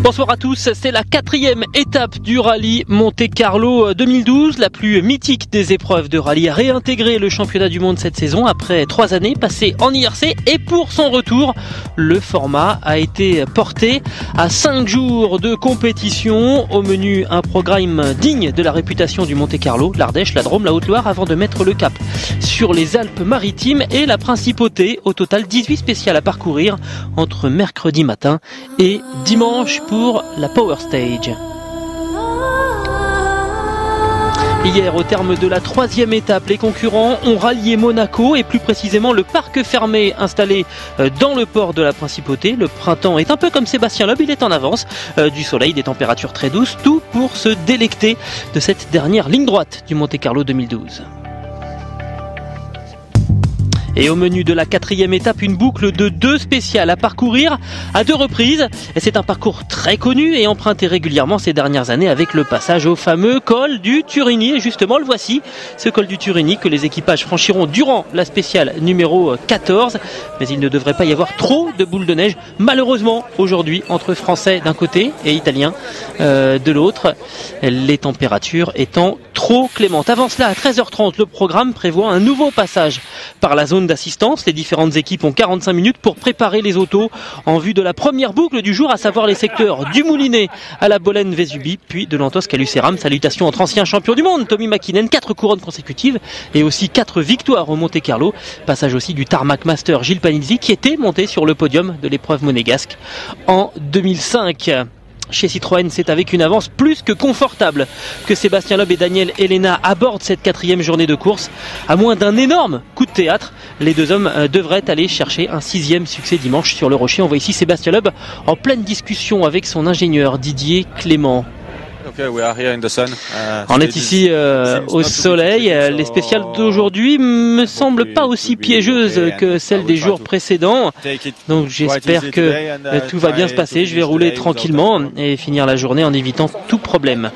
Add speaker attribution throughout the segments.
Speaker 1: Bonsoir à tous, c'est la 4e étape du rallye Monte-Carlo 2012, la plus mythique des épreuves de rallye, a réintégré le championnat du monde cette saison après 3 années passées en IRC, et pour son retour, le format a été porté à 5 jours de compétition. Au menu, un programme digne de la réputation du Monte-Carlo, l'Ardèche, la Drôme, la Haute-Loire, avant de mettre le cap sur les Alpes-Maritimes et la Principauté. Au total, 18 spéciales à parcourir entre mercredi matin et dimanche pour la Power Stage. Hier, au terme de la 3e étape, les concurrents ont rallié Monaco et plus précisément le parc fermé installé dans le port de la Principauté. Le printemps est un peu comme Sébastien Loeb, il est en avance. Du soleil, des températures très douces, tout pour se délecter de cette dernière ligne droite du Monte-Carlo 2012. Et au menu de la 4e étape, une boucle de 2 spéciales à parcourir à 2 reprises. Et c'est un parcours très connu et emprunté régulièrement ces dernières années avec le passage au fameux col du Turini. Et justement, le voici, ce col du Turini que les équipages franchiront durant la spéciale numéro 14. Mais il ne devrait pas y avoir trop de boules de neige, malheureusement, aujourd'hui, entre Français d'un côté et Italiens de l'autre. Les températures étant trop clémentes. Avant cela, à 13h30, le programme prévoit un nouveau passage par la zone d'assistance. Les différentes équipes ont 45 minutes pour préparer les autos en vue de la première boucle du jour, à savoir les secteurs du Moulinet à la Bolène-Vésubie, puis de l'Antos à Lucéram. Salutations entre anciens champions du monde, Tommy Mäkinen, 4 couronnes consécutives et aussi 4 victoires au Monte-Carlo. Passage aussi du Tarmac Master Gilles Panizzi, qui était monté sur le podium de l'épreuve monégasque en 2005. Chez Citroën, c'est avec une avance plus que confortable que Sébastien Loeb et Daniel Elena abordent cette 4e journée de course. À moins d'un énorme coup de théâtre, les deux hommes devraient aller chercher un 6e succès dimanche sur le Rocher. On voit ici Sébastien Loeb en pleine discussion avec son ingénieur Didier Clément. On est ici au soleil. Les spéciales d'aujourd'hui me semblent pas aussi piégeuses que celles des jours précédents. Donc j'espère que tout va bien se passer. Je vais rouler tranquillement et finir la journée en évitant tout problème.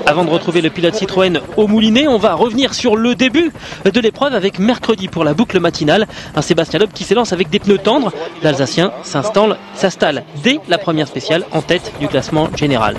Speaker 1: Avant de retrouver le pilote Citroën au Moulinet, on va revenir sur le début de l'épreuve avec mercredi pour la boucle matinale. Un Sébastien Loeb qui s'élance avec des pneus tendres. L'Alsacien s'installe dès la première spéciale en tête du classement général.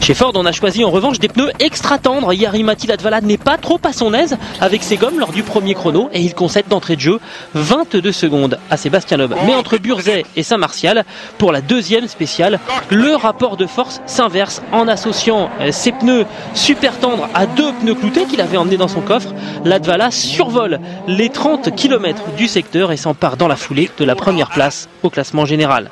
Speaker 1: Chez Ford, on a choisi en revanche des pneus extra tendres. Jari-Matti Latvala n'est pas trop à son aise avec ses gommes lors du premier chrono et il concède d'entrée de jeu 22 secondes à Sébastien Loeb. Mais entre Burzet et Saint-Martial, pour la 2e spéciale, le rapport de force s'inverse en associant ses pneus super tendres à 2 pneus cloutés qu'il avait emmenés dans son coffre. Latvala survole les 30 km du secteur et s'empare dans la foulée de la première place au classement général.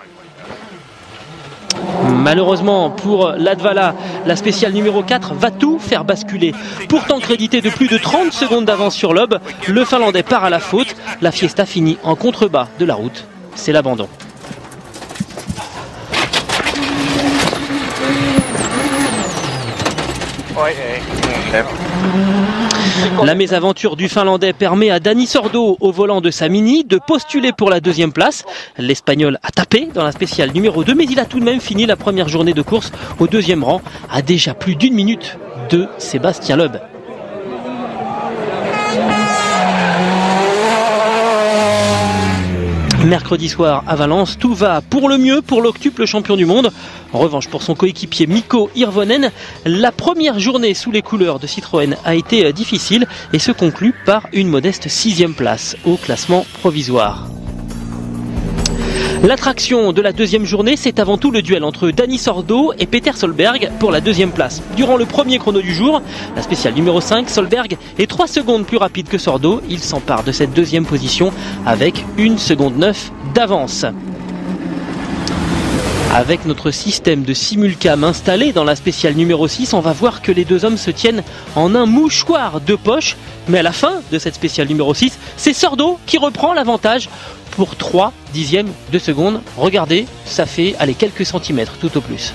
Speaker 1: Malheureusement pour Latvala, la spéciale numéro 4 va tout faire basculer. Pourtant crédité de plus de 30 secondes d'avance sur Loeb, le Finlandais part à la faute. La Fiesta finit en contrebas de la route. C'est l'abandon. La mésaventure du Finlandais permet à Dani Sordo, au volant de sa Mini, de postuler pour la 2e place. L'Espagnol a tapé dans la spéciale numéro 2, mais il a tout de même fini la première journée de course au 2e rang, à déjà plus d'1 minute de Sébastien Loeb. Mercredi soir à Valence, tout va pour le mieux pour l'octuple champion du monde. En revanche, pour son coéquipier Mikko Hirvonen, la première journée sous les couleurs de Citroën a été difficile et se conclut par une modeste 6e place au classement provisoire. L'attraction de la 2e journée, c'est avant tout le duel entre Dani Sordo et Peter Solberg pour la 2e place. Durant le premier chrono du jour, la spéciale numéro 5, Solberg est 3 secondes plus rapide que Sordo. Il s'empare de cette 2e position avec 1 seconde 9 d'avance. Avec notre système de simulcam installé dans la spéciale numéro 6, on va voir que les deux hommes se tiennent en un mouchoir de poche. Mais à la fin de cette spéciale numéro 6, c'est Sordo qui reprend l'avantage pour 3 dixièmes de seconde. Regardez, ça fait quelques centimètres tout au plus.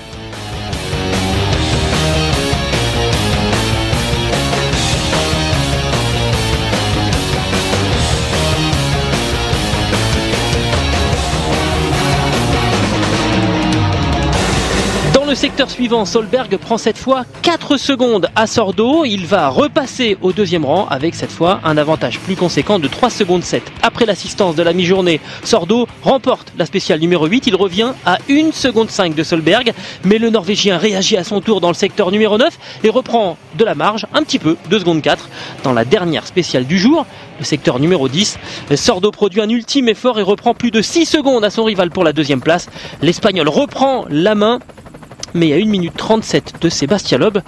Speaker 1: le secteur suivant, Solberg prend cette fois 4 secondes à Sordo. Il va repasser au deuxième rang avec cette fois un avantage plus conséquent de 3 secondes 7. Après l'assistance de la mi-journée, Sordo remporte la spéciale numéro 8. Il revient à 1 seconde 5 de Solberg. Mais le Norvégien réagit à son tour dans le secteur numéro 9 et reprend de la marge, un petit peu, 2 secondes 4 dans la dernière spéciale du jour. Le secteur numéro 10, Sordo produit un ultime effort et reprend plus de 6 secondes à son rival pour la deuxième place. L'Espagnol reprend la main, mais à 1 minute 37 de Sébastien Loeb,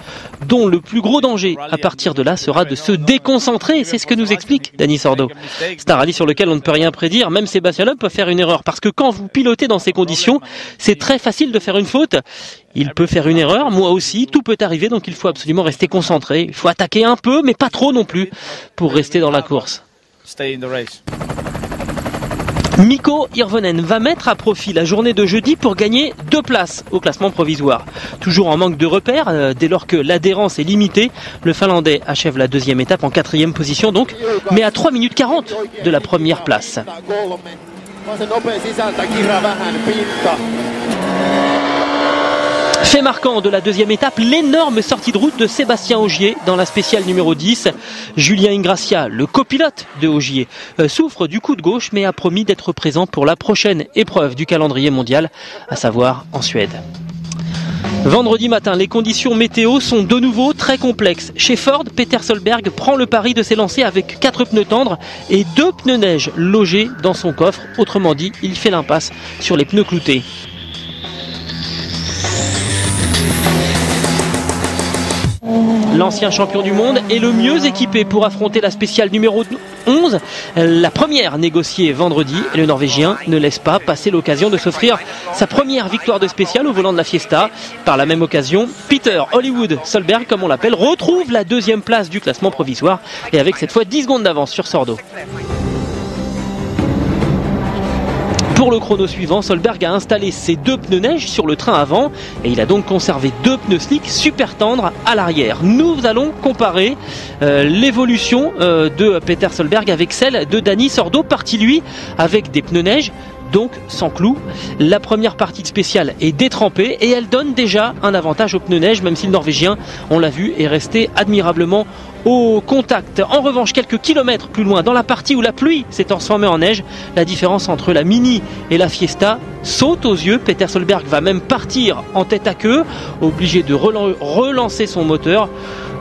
Speaker 1: dont le plus gros danger à partir de là sera de se déconcentrer. C'est ce que nous explique Dani Sordo. C'est un rallye sur lequel on ne peut rien prédire. Même Sébastien Loeb peut faire une erreur, parce que quand vous pilotez dans ces conditions, c'est très facile de faire une faute. Il peut faire une erreur, moi aussi, tout peut arriver, donc il faut absolument rester concentré. Il faut attaquer un peu, mais pas trop non plus, pour rester dans la course. Mikko Hirvonen va mettre à profit la journée de jeudi pour gagner 2 places au classement provisoire. Toujours en manque de repères, dès lors que l'adhérence est limitée, le Finlandais achève la deuxième étape en 4e position donc, mais à 3 minutes 40 de la première place. Fait marquant de la deuxième étape, l'énorme sortie de route de Sébastien Ogier dans la spéciale numéro 10. Julien Ingrassia, le copilote de Ogier, souffre du coup de gauche mais a promis d'être présent pour la prochaine épreuve du calendrier mondial, à savoir en Suède. Vendredi matin, les conditions météo sont de nouveau très complexes. Chez Ford, Peter Solberg prend le pari de s'élancer avec 4 pneus tendres et 2 pneus neige logés dans son coffre. Autrement dit, il fait l'impasse sur les pneus cloutés. L'ancien champion du monde est le mieux équipé pour affronter la spéciale numéro 11, la première négociée vendredi. Et le Norvégien ne laisse pas passer l'occasion de s'offrir sa première victoire de spéciale au volant de la Fiesta. Par la même occasion, Peter Hollywood Solberg, comme on l'appelle, retrouve la deuxième place du classement provisoire et avec cette fois 10 secondes d'avance sur Sordo. Pour le chrono suivant, Solberg a installé ses 2 pneus neige sur le train avant et il a donc conservé 2 pneus slick super tendres à l'arrière. Nous allons comparer l'évolution de Peter Solberg avec celle de Dani Sordo, parti lui avec des pneus neige, donc sans clous. La première partie de spéciale est détrempée et elle donne déjà un avantage aux pneus neige, même si le Norvégien, on l'a vu, est resté admirablement au contact. En revanche, quelques kilomètres plus loin, dans la partie où la pluie s'est transformée en neige, la différence entre la Mini et la Fiesta saute aux yeux. Peter Solberg va même partir en tête à queue, obligé de relancer son moteur.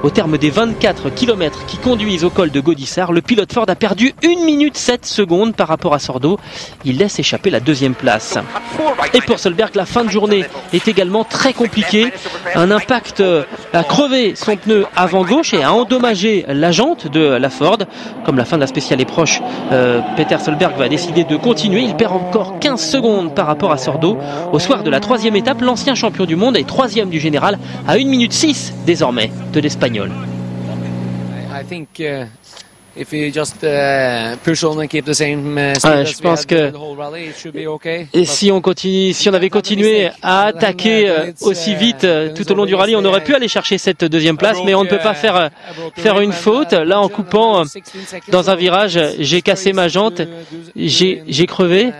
Speaker 1: Au terme des 24 km qui conduisent au col de Godissart, le pilote Ford a perdu 1 minute 7 secondes par rapport à Sordo. Il laisse échapper la deuxième place. Et pour Solberg, la fin de journée est également très compliquée. Un impact a crevé son pneu avant gauche et a endommagé la jante de la Ford. Comme la fin de la spéciale est proche, Peter Solberg va décider de continuer. Il perd encore 15 secondes par rapport à Sordo. Au soir de la 3e étape, l'ancien champion du monde est 3e du général à 1 minute 6 désormais de l'Espagnol. Je pense que si on avait continué à attaquer aussi vite tout au long du rallye, on aurait pu aller chercher cette deuxième place, mais on ne peut pas faire une faute. Là, en coupant dans un virage, j'ai cassé ma jante, j'ai crevé.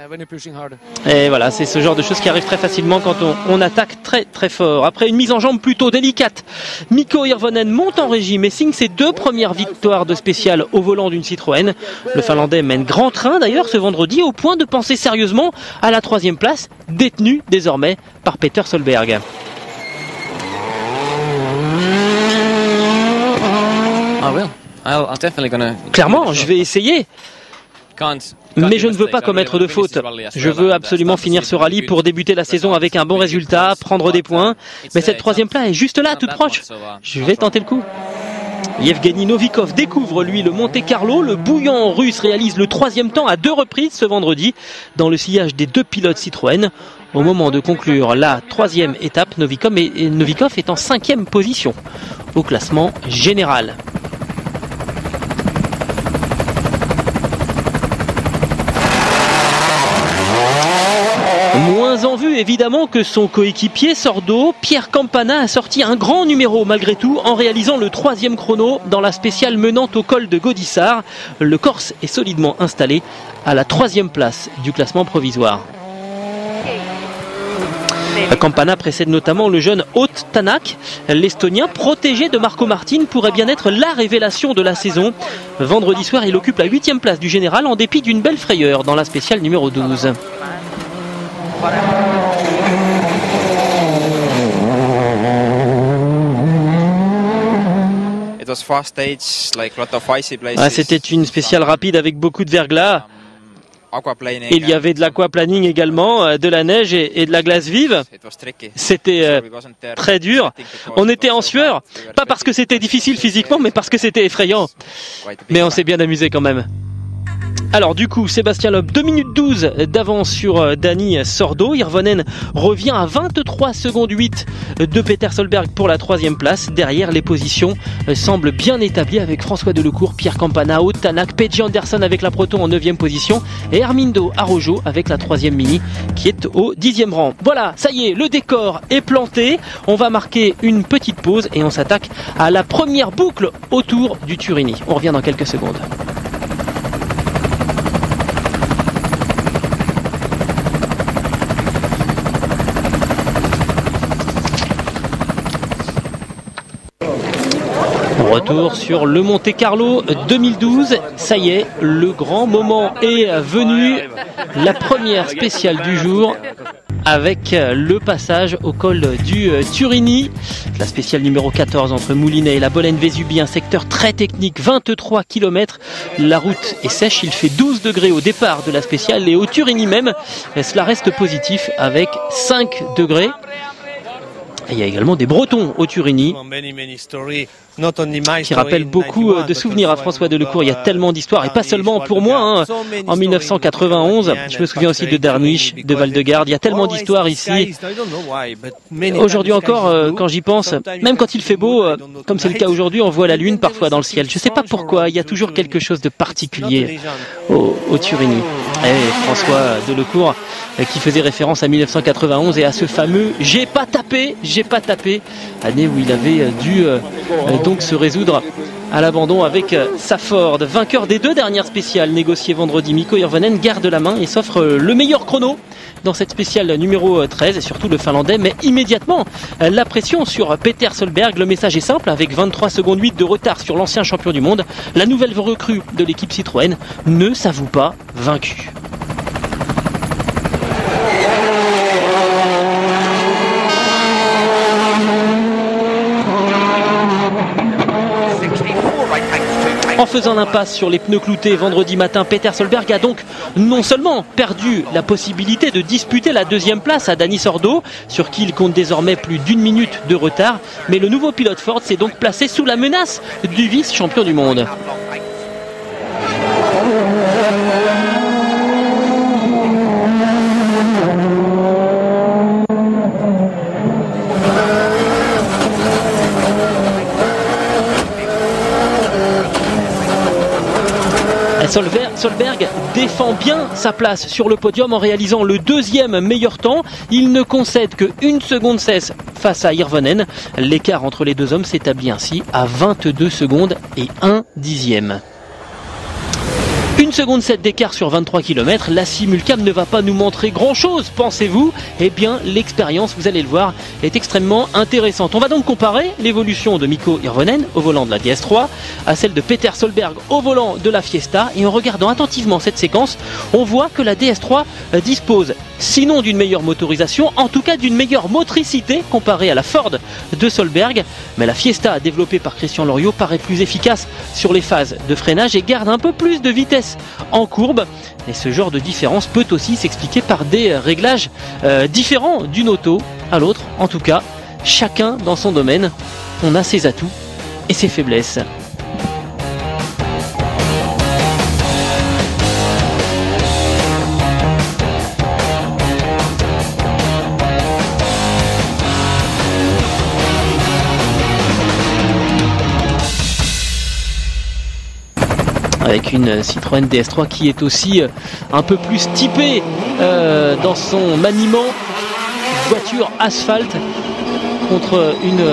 Speaker 1: Et voilà, c'est ce genre de choses qui arrive très facilement quand on attaque très très fort. Après une mise en jambe plutôt délicate, Mikko Hirvonen monte en régime et signe ses 2 premières victoires de spéciale au volant d'une Citroën. Le Finlandais mène grand train d'ailleurs ce vendredi, au point de penser sérieusement à la 3e place, détenue désormais par Peter Solberg. Clairement, je vais essayer. Mais je ne veux pas commettre de faute. Je veux absolument finir ce rallye pour débuter la saison avec un bon résultat, prendre des points. Mais cette 3e place est juste là, toute proche. Je vais tenter le coup. Yevgeny Novikov découvre lui le Monte Carlo. Le bouillant russe réalise le 3e temps à 2 reprises ce vendredi dans le sillage des 2 pilotes Citroën. Au moment de conclure la 3e étape, Novikov est en 5e position au classement général. Moins en vue évidemment que son coéquipier Sordo, Pierre Campana a sorti un grand numéro malgré tout en réalisant le 3e chrono dans la spéciale menant au col de Godissart. Le Corse est solidement installé à la 3e place du classement provisoire. Campana précède notamment le jeune Ott Tänak. L'Estonien, protégé de Marco Martin, pourrait bien être la révélation de la saison. Vendredi soir, il occupe la 8e place du général en dépit d'une belle frayeur dans la spéciale numéro 12. C'était une spéciale rapide avec beaucoup de verglas. Il y avait de l'aquaplaning également, de la neige et de la glace vive. C'était très dur. On était en sueur, pas parce que c'était difficile physiquement, mais parce que c'était effrayant. Mais on s'est bien amusé quand même. Alors du coup, Sébastien Loeb, 2 minutes 12 d'avance sur Dani Sordo. Hirvonen revient à 23 secondes 8 de Peter Solberg pour la 3e place. Derrière, les positions semblent bien établies avec François Delecourt, Pierre Campana, Ott Tänak, Peggy Anderson avec la Proton en 9e position et Armindo Arrojo avec la 3e Mini qui est au 10e rang. Voilà, ça y est, le décor est planté. On va marquer une petite pause et on s'attaque à la première boucle autour du Turini. On revient dans quelques secondes. Retour sur le Monte Carlo 2012, ça y est, le grand moment est venu, la première spéciale du jour avec le passage au col du Turini, la spéciale numéro 14 entre Moulinet et la Bolène-Vésubie, un secteur très technique, 23 km, la route est sèche, il fait 12 degrés au départ de la spéciale et au Turini même, cela reste positif avec 5 degrés. Et il y a également des Bretons au Turini qui rappellent beaucoup de souvenirs à François Delecourt. Il y a tellement d'histoires, et pas seulement pour moi. En 1991, je me souviens aussi de Darniche, de Val-de-Garde. Il y a tellement d'histoires ici. Aujourd'hui encore, quand j'y pense, même quand il fait beau, comme c'est le cas aujourd'hui, on voit la lune parfois dans le ciel. Je ne sais pas pourquoi, il y a toujours quelque chose de particulier au Turini. Et François Delecourt qui faisait référence à 1991 et à ce fameux « j'ai pas tapé », année où il avait dû donc se résoudre à l'abandon avec sa Ford. Vainqueur des 2 dernières spéciales négociées vendredi, Mikko Hirvonen garde la main et s'offre le meilleur chrono dans cette spéciale numéro 13 et surtout le Finlandais met immédiatement la pression sur Peter Solberg. Le message est simple, avec 23 secondes 8 de retard sur l'ancien champion du monde, la nouvelle recrue de l'équipe Citroën ne s'avoue pas vaincue. En faisant l'impasse sur les pneus cloutés vendredi matin, Peter Solberg a donc non seulement perdu la possibilité de disputer la 2e place à Dani Sordo, sur qui il compte désormais plus d'1 minute de retard, mais le nouveau pilote Ford s'est donc placé sous la menace du vice-champion du monde. Solberg défend bien sa place sur le podium en réalisant le 2e meilleur temps. Il ne concède que 1 seconde 16 face à Hirvonen. L'écart entre les deux hommes s'établit ainsi à 22 secondes et 1 dixième. 1 seconde 7 d'écart sur 23 km, la simulcam ne va pas nous montrer grand chose, pensez-vous? Eh bien, l'expérience, vous allez le voir, est extrêmement intéressante. On va donc comparer l'évolution de Mikko Hirvonen au volant de la DS3 à celle de Peter Solberg au volant de la Fiesta. Et en regardant attentivement cette séquence, on voit que la DS3 dispose, sinon d'une meilleure motorisation, en tout cas d'une meilleure motricité comparée à la Ford de Solberg. Mais la Fiesta, développée par Christian Loriot, paraît plus efficace sur les phases de freinage et garde un peu plus de vitesse en courbe. Et ce genre de différence peut aussi s'expliquer par des réglages différents d'une auto à l'autre. En tout cas, chacun dans son domaine, on a ses atouts et ses faiblesses. Avec une Citroën DS3 qui est aussi un peu plus typée dans son maniement. Voiture asphalte contre une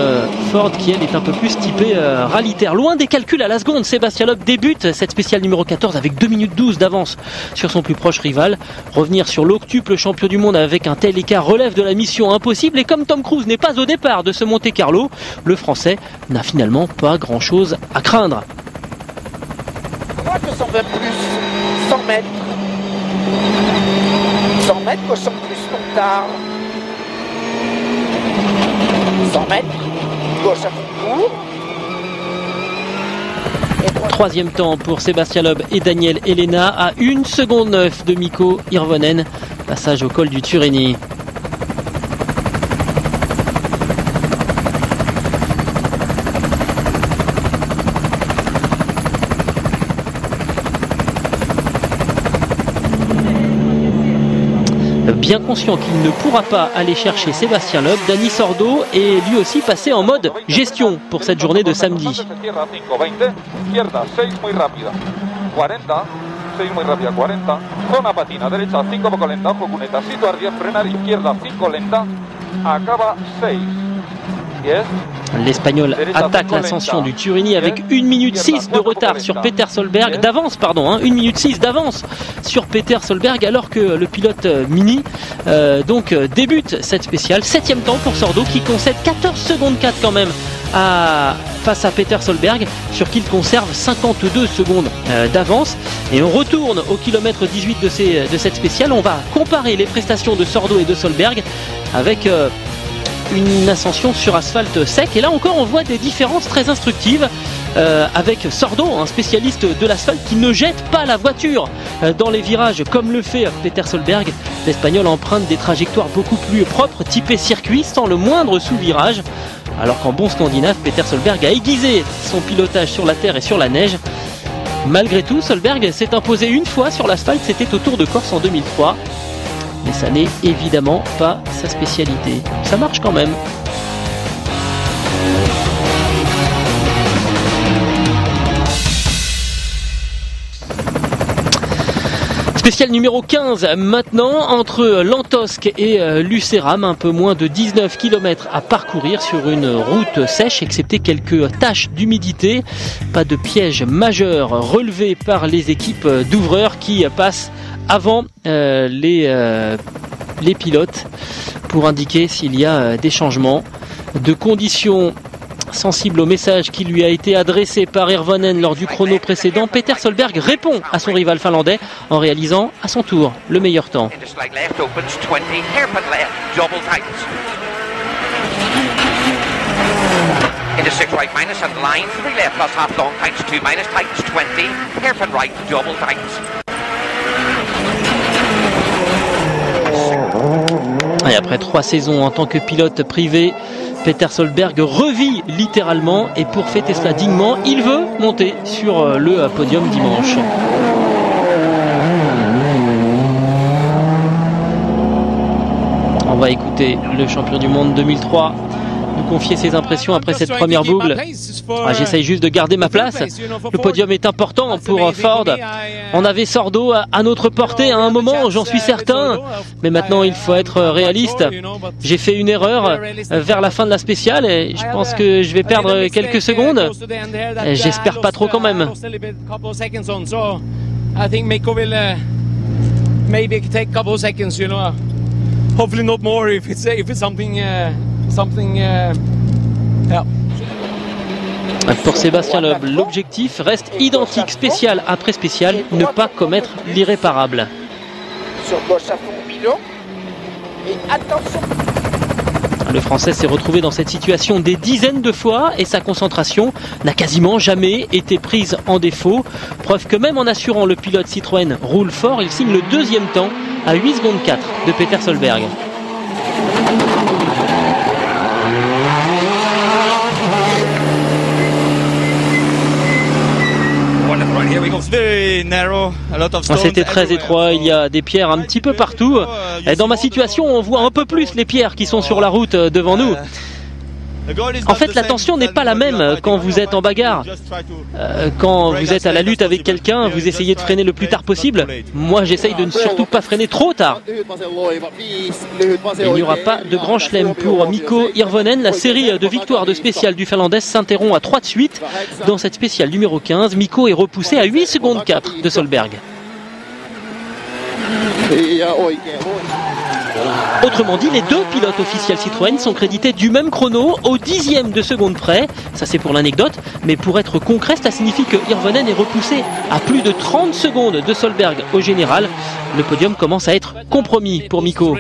Speaker 1: Ford qui elle est un peu plus typée rallye-terre. Loin des calculs à la seconde, Sébastien Loeb débute cette spéciale numéro 14 avec 2 minutes 12 d'avance sur son plus proche rival. Revenir sur l'octuple champion du monde avec un tel écart relève de la mission impossible, et comme Tom Cruise n'est pas au départ de ce Monte Carlo, le Français n'a finalement pas grand chose à craindre.
Speaker 2: 220 plus, 100 mètres. 100 mètres, cochon plus, Montard. 100 mètres, gauche à fond court.
Speaker 1: Troisième temps pour Sébastien Loeb et Daniel Elena à 1 seconde 9 de Mikko Hirvonen. Passage au col du Turini. Bien conscient qu'il ne pourra pas aller chercher Sébastien Loeb, Dani Sordo est lui aussi passé en mode gestion pour cette journée de samedi. L'Espagnol attaque l'ascension du Turini avec 1 minute 6 de retard sur Peter Solberg, d'avance pardon, 1 minute 6 d'avance sur Peter Solberg, alors que le pilote Mini débute cette spéciale. 7e temps pour Sordo qui concède 14 secondes 4 quand même face à Peter Solberg, sur qui il conserve 52 secondes d'avance. Et on retourne au kilomètre 18 de cette spéciale. On va comparer les prestations de Sordo et de Solberg avec une ascension sur asphalte sec, et là encore on voit des différences très instructives avec Sordo, un spécialiste de l'asphalte qui ne jette pas la voiture dans les virages comme le fait Peter Solberg. L'Espagnol emprunte des trajectoires beaucoup plus propres, typées circuit, sans le moindre sous-virage, alors qu'en bon scandinave, Peter Solberg a aiguisé son pilotage sur la terre et sur la neige. Malgré tout, Solberg s'est imposé une fois sur l'asphalte, c'était au Tour de Corse en 2003. Mais ça n'est évidemment pas sa spécialité. Ça marche quand même. Spécial numéro 15 maintenant, entre Lantosque et Lucéram, un peu moins de 19 km à parcourir sur une route sèche, excepté quelques taches d'humidité. Pas de piège majeur relevé par les équipes d'ouvreurs qui passent avant les pilotes pour indiquer s'il y a des changements de conditions. Sensible au message qui lui a été adressé par Hirvonen lors du chrono précédent, Peter Solberg répond à son rival finlandais en réalisant à son tour le meilleur temps. Et après 3 saisons en tant que pilote privé, Peter Solberg revit littéralement, et pour fêter cela dignement, il veut monter sur le podium dimanche. On va écouter le champion du monde 2003 nous confier ses impressions après cette première boucle. J'essaye juste de garder ma place. Le podium est important pour Ford. On avait Sordo à notre portée à un moment, j'en suis certain. Mais maintenant, il faut être réaliste. J'ai fait une erreur vers la fin de la spéciale et je pense que je vais perdre quelques secondes. J'espère pas trop quand même.
Speaker 3: Hopefully not more if it's something yeah.
Speaker 1: Pour Sébastien Loeb, l'objectif reste identique, spécial après spécial, ne pas commettre l'irréparable.
Speaker 2: Sur gauche à fond Milon. Et attention.
Speaker 1: Le Français s'est retrouvé dans cette situation des dizaines de fois et sa concentration n'a quasiment jamais été prise en défaut. Preuve que même en assurant le pilote Citroën roule fort, il signe le 2e temps à 8 secondes 4 de Peter Solberg. C'était très étroit, il y a des pierres un petit peu partout. Et dans ma situation, on voit un peu plus les pierres qui sont sur la route devant nous. En fait, la tension n'est pas la même quand vous êtes en bagarre. Quand vous êtes à la lutte avec quelqu'un, vous essayez de freiner le plus tard possible. Moi, j'essaye de ne surtout pas freiner trop tard. Il n'y aura pas de grand chelem pour Mikko Hirvonen. La série de victoires de spéciale du Finlandais s'interrompt à 3 de suite. Dans cette spéciale numéro 15, Mikko est repoussé à 8 secondes 4 de Solberg. Autrement dit, les deux pilotes officiels Citroën sont crédités du même chrono au 10e de seconde près. Ça c'est pour l'anecdote, mais pour être concret, ça signifie que Hirvonen est repoussé à plus de 30 secondes de Solberg au général. Le podium commence à être compromis pour Mikko.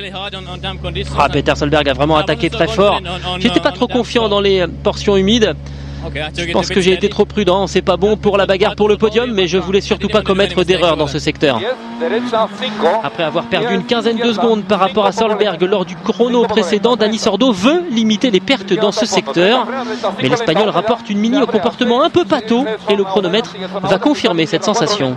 Speaker 1: Peter Solberg a vraiment attaqué très fort. J'étais pas trop confiant dans les portions humides. Je pense que j'ai été trop prudent, c'est pas bon pour la bagarre pour le podium, mais je voulais surtout pas commettre d'erreur dans ce secteur. Après avoir perdu une quinzaine de secondes par rapport à Solberg lors du chrono précédent, Dani Sordo veut limiter les pertes dans ce secteur. Mais l'Espagnol rapporte une Mini au comportement un peu pâteau et le chronomètre va confirmer cette sensation.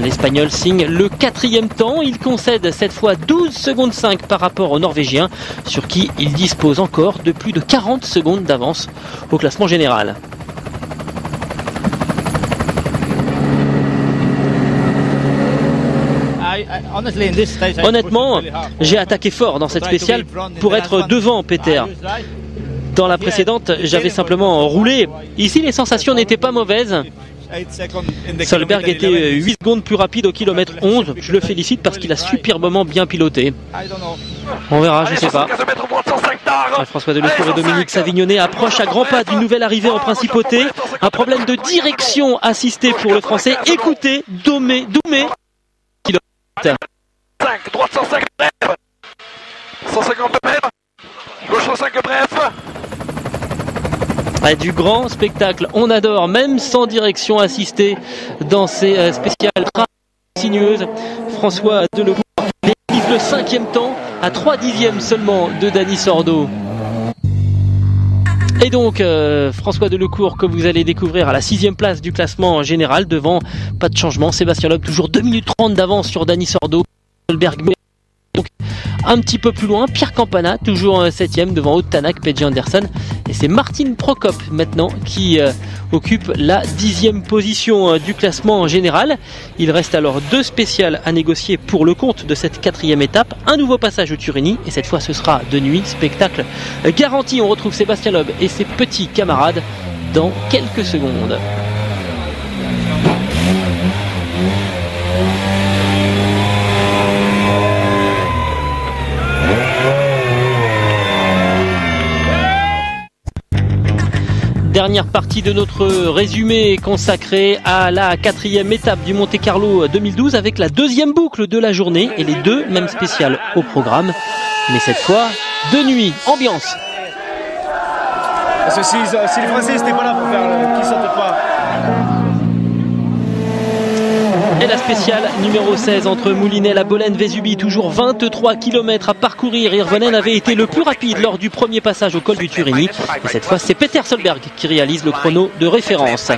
Speaker 1: L'Espagnol signe le 4e temps. Il concède cette fois 12 secondes 5 par rapport au Norvégien, sur qui il dispose encore de plus de 40 secondes d'avance au classement général. Honnêtement, j'ai attaqué fort dans cette spéciale pour être devant Peter. Dans la précédente, j'avais simplement roulé. Ici, les sensations n'étaient pas mauvaises. Solberg était 8 secondes plus rapide au kilomètre 11. Je le félicite parce qu'il a superbement bien piloté. On verra, je ne sais pas. François Delecour et Dominique Savignonnet approchent à grands pas d'une nouvelle arrivée en principauté. Un problème de direction assisté pour le français. Écoutez, Doumé.
Speaker 2: Droite 105 bref. 150 mètres. Gauche 105 bref.
Speaker 1: Du grand spectacle, on adore, même sans direction assistée dans ces spéciales sinueuses. François Delecour réalise le 5e temps à 3/10 seulement de Dani Sordo. Et donc François Delecour que vous allez découvrir à la 6e place du classement général devant, pas de changement, Sébastien Loeb toujours 2 minutes 30 d'avance sur Dani Sordo. Solberg donc un petit peu plus loin, Pierre Campana toujours 7e devant Aude Tanak, Peggy Anderson, et c'est Martin Prokop maintenant qui occupe la 10e position du classement général. Il reste alors 2 spéciales à négocier pour le compte de cette 4e étape, un nouveau passage au Turini et cette fois ce sera de nuit, spectacle garanti. On retrouve Sébastien Loeb et ses petits camarades dans quelques secondes. Dernière partie de notre résumé consacré à la 4e étape du Monte Carlo 2012 avec la 2e boucle de la journée et les 2 mêmes spéciales au programme. Mais cette fois, de nuit, ambiance.
Speaker 4: Parce que si les Français n'étaient pas là pour faire qui sortent pas.
Speaker 1: Et la spéciale numéro 16 entre Moulinet, la Bolène, Vésubie, toujours 23 km à parcourir. Hirvonen avait été le plus rapide lors du premier passage au col du Turini. Et cette fois, c'est Peter Solberg qui réalise le chrono de référence.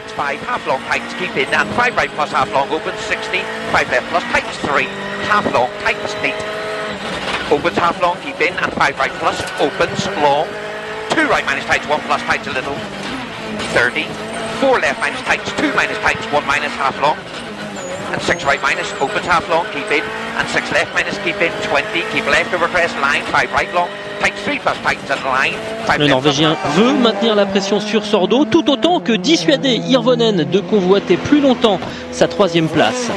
Speaker 2: And 6 right minus, opens half long, keep in, and 6 left minus, keep in, 20, keep left over crest, line, 5 right long, tight 3 plus tightens and line.
Speaker 1: Le Norvégien veut maintenir la pression sur Sordo, tout autant que dissuader Hirvonen de convoiter plus longtemps sa 3e place.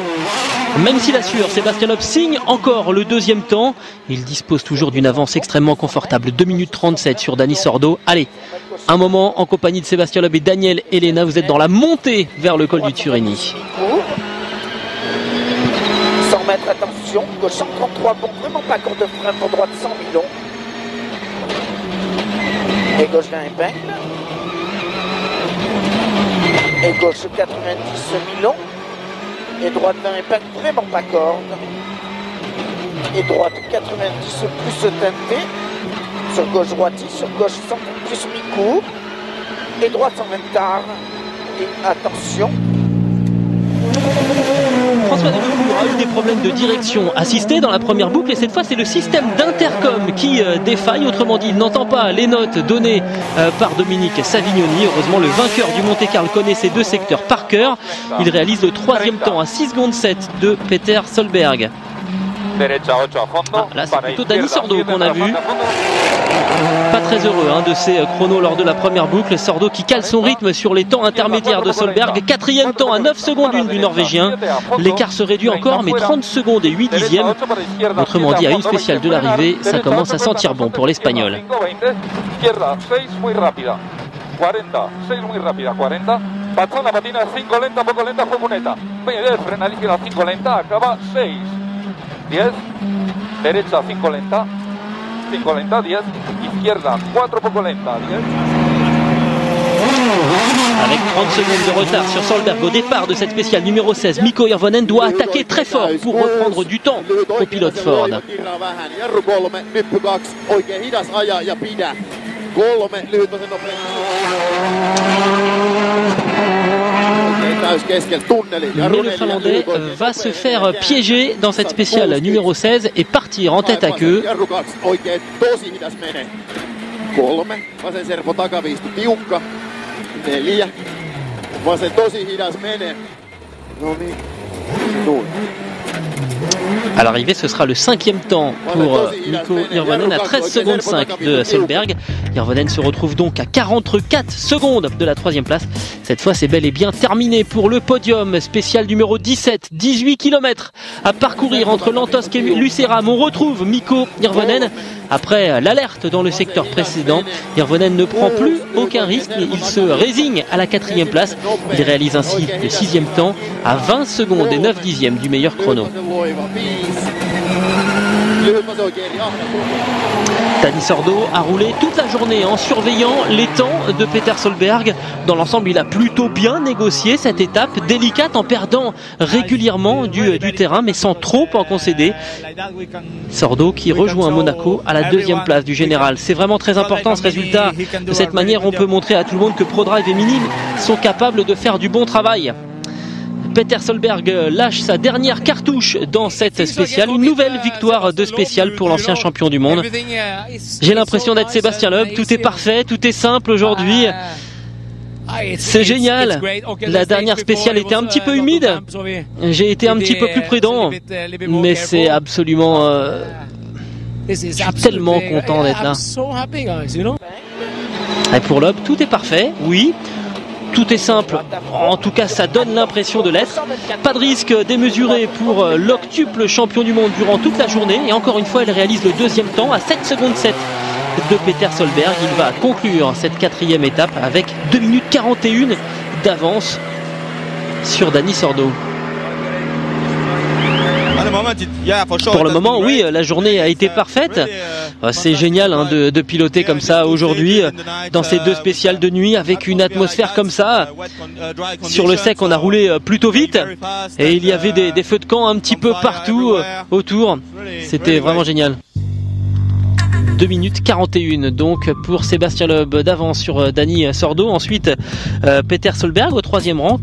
Speaker 1: Même s'il assure, Sébastien Loeb signe encore le 2e temps. Il dispose toujours d'une avance extrêmement confortable, 2 minutes 37 sur Dani Sordo. Allez, un moment en compagnie de Sébastien Loeb et Daniel Elena, vous êtes dans la montée vers le col du Turini.
Speaker 2: 100 mètres, attention, gauche 133, bon, vraiment pas court de frein pour droite 100 Milon. Et gauche 20 épingle. Et gauche 90 Milon. Et droite 20 épingle, vraiment pas corde. Et droite 90 plus teinté. Sur gauche droiti, sur gauche 100 plus mi-court. Et droite 120 tard. Et attention.
Speaker 1: François Delecour eu des problèmes de direction assistés dans la première boucle et cette fois c'est le système d'intercom qui défaille. Autrement dit, il n'entend pas les notes données par Dominique Savignoni. Heureusement, le vainqueur du Monte-Carlo connaît ces deux secteurs par cœur. Il réalise le troisième temps à 6 secondes 7 de Peter Solberg. Là, c'est plutôt Dani Sordo qu'on a vu. Pas très heureux de ces chronos lors de la première boucle. Sordo qui cale son rythme sur les temps intermédiaires de Solberg. Quatrième temps à 9 secondes 1 du Norvégien. L'écart se réduit encore, mais 30 secondes et 8 dixièmes. Autrement dit, à une spéciale de l'arrivée, ça commence à sentir bon pour l'Espagnol.
Speaker 5: Pazzona patina 5 lenta, poco lenta fue Muneta. Peña frena a la izquierda 5 lenta, acaba 6. 10, derecha 5 lenta, 10, izquierda 4 poco lenta, 10.
Speaker 1: Avec 30 secondes de retard sur Solberg au départ de cette spéciale numéro 16, Mikko Hirvonen doit attaquer très fort pour reprendre du temps au pilote Ford. Mais le Finlandais va se faire piéger dans cette spéciale numéro 16 et partir en tête à queue. À l'arrivée, ce sera le 5e temps pour Mikko Hirvonen à 13 secondes 5 de Solberg. Hirvonen se retrouve donc à 44 secondes de la 3e place. Cette fois, c'est bel et bien terminé pour le podium spécial numéro 17. 18 km à parcourir entre Lantosk et Lucéram. On retrouve Mikko Hirvonen. Après l'alerte dans le secteur précédent, Hirvonen ne prend plus aucun risque et il se résigne à la 4e place. Il réalise ainsi le 6e temps à 20 secondes et 9 dixièmes du meilleur chrono. Dani Sordo a roulé toute la journée en surveillant les temps de Peter Solberg. Dans l'ensemble, il a plutôt bien négocié cette étape délicate en perdant régulièrement du terrain mais sans trop en concéder. Sordo qui rejoint Monaco à la 2e place du général. C'est vraiment très important ce résultat. De cette manière, on peut montrer à tout le monde que ProDrive et Mini sont capables de faire du bon travail. Peter Solberg lâche sa dernière cartouche dans cette spéciale. Une nouvelle victoire de spéciale pour l'ancien champion du monde. J'ai l'impression d'être Sébastien Loeb. Tout est parfait, tout est simple aujourd'hui. C'est génial. La dernière spéciale était un petit peu humide. J'ai été un petit peu plus prudent. Mais c'est absolument... je suis tellement content d'être là. Et pour Loeb, tout est parfait, oui. Tout est simple, en tout cas ça donne l'impression de l'être. Pas de risque démesuré pour l'octuple champion du monde durant toute la journée. Et encore une fois, elle réalise le 2e temps à 7 secondes 7 de Peter Solberg. Il va conclure cette 4e étape avec 2 minutes 41 d'avance sur Dani Sordo. Pour le moment, oui, la journée a été parfaite. C'est génial de piloter comme ça aujourd'hui dans ces deux spéciales de nuit avec une atmosphère comme ça. Sur le sec, on a roulé plutôt vite et il y avait des feux de camp un petit peu partout autour. C'était vraiment génial. 2 minutes 41 donc pour Sébastien Loeb d'avance sur Dani Sordo. Ensuite, Peter Solberg au 3e rang,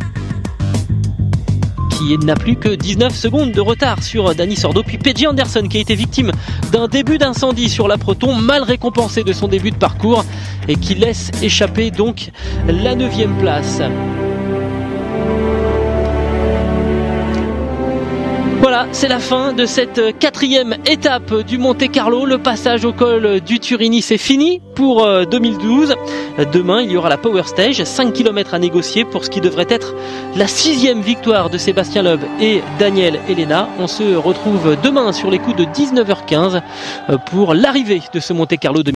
Speaker 1: qui n'a plus que 19 secondes de retard sur Dani Sordo. Puis PJ Anderson qui a été victime d'un début d'incendie sur la Proton, mal récompensé de son début de parcours et qui laisse échapper donc la 9e place. Voilà, c'est la fin de cette 4e étape du Monte-Carlo. Le passage au col du Turini, c'est fini pour 2012. Demain, il y aura la Power Stage, 5 km à négocier pour ce qui devrait être la 6e victoire de Sébastien Loeb et Daniel Elena. On se retrouve demain sur les coups de 19h15 pour l'arrivée de ce Monte-Carlo 2012.